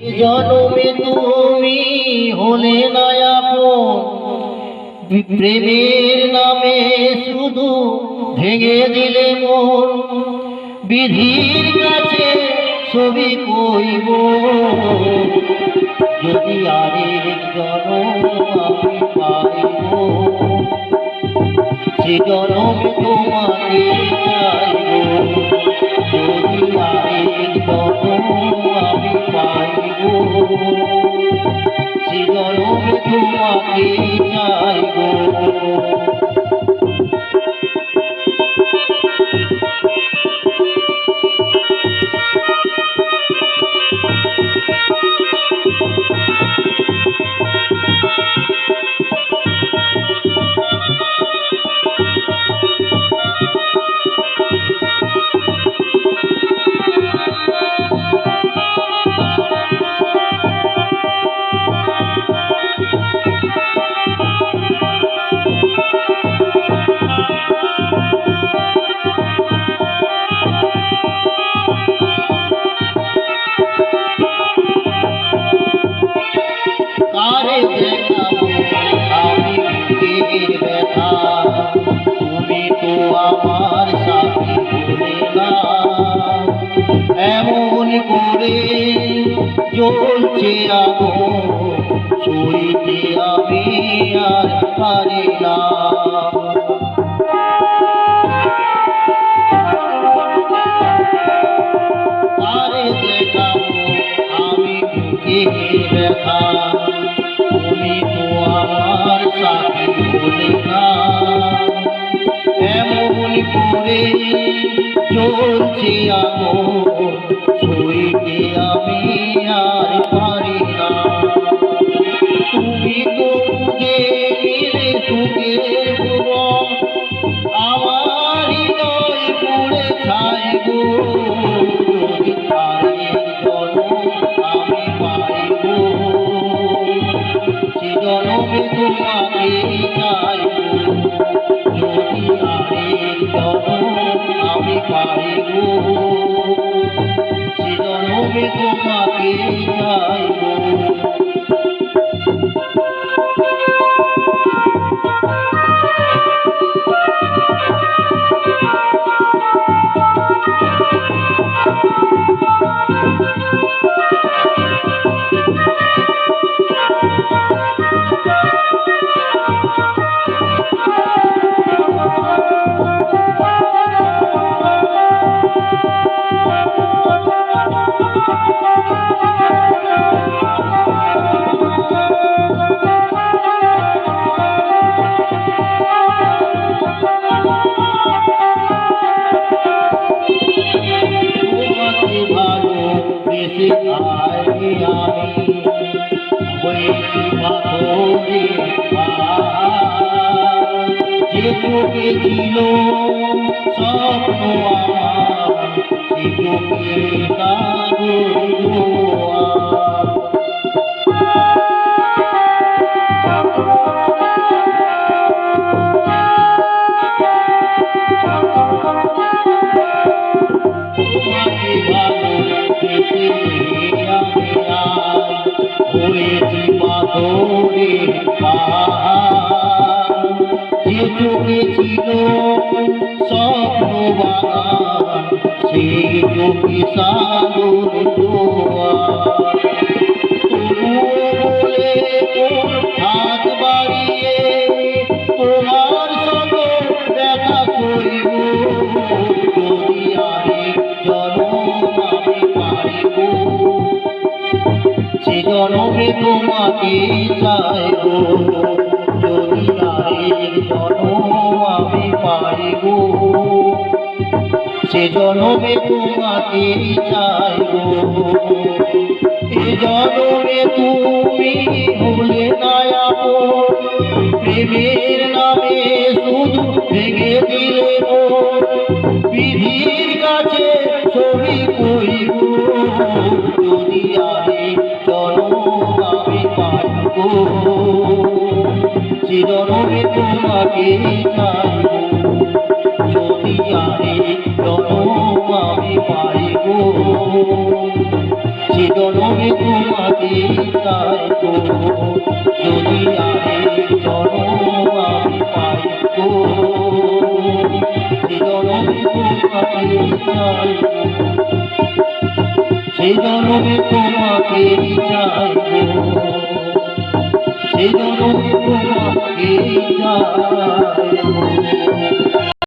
জনমে তুমি হলে না আপন, প্রেমের নামে শুধু ভেঙে দিলে মন। বিধির কাছে ছবি কইব, যদি আরেক জনম আমি পাইব, সে জনমে তোমাকে চাইব। যদি আরেক জনম আমি পাইব, সে জনমে তোমাকে চাইব। কারে দেখাবো আমি বুকের ব্যথা, তুমি তো আমার সাথী হলে না। এমন করে জ্বলছে আগুন, সইতে আমি আর পারি না। কারে দেখাবো আমি বুকের ব্যথা, তুমি তো আমার সাথী হলে না। এমন করে জ্বলছে আগুন, সইতে আমি আর পারি না। তুমি তো বুঝে নিলে সুখের ভুবন, আমার হৃদয় পুড়ে ছাই গো। যদি আরেক জনম আমি পাইব, সে জনমে তোমাকে চাইব। যদি আরেক জনম আমি পাইব, সে জনমে তোমাকে চাইব। ভালোবেসে আমি হয়েছি পাথরে যে চোখে ছিল স্বপ্ন আমার, সে চোখে সাগর জোয়ার। তোমাকে ভালোবেসে আমি হয়েছি পাথরে যে চোখে ছিল স্বপ্ন বাগান, সেই চোখে সাগর জোয়ার। তবুও বলে কোন হাত বাড়িয়ে তোমার সঙ্গে দেখা করিব। যদি আরেক জনম আমি পাইব, সে জনমে তোমাকে চাইব। যদি আরেক জনম আমি পাইব, সে জনমে তোমাকে চাইব। এ জনমে তুমি হলে না আপন, প্রেমের নামে শুধু ভেঙে দিলে মন। বিধির কাছে ছবি কইব, যদি আরেক জনম আমি পাইব, সে জনমে তোমাকে চাইব। যদি আরেক জনম আমি পাইব, সে জনমে তোমাকে চাইবো যদি আগে জনম আমি পাইবো সে জনমে তোমাকে চাইবো সে জনমে তোমাকে চাইবো সে জনমে তোমাকে চাইবো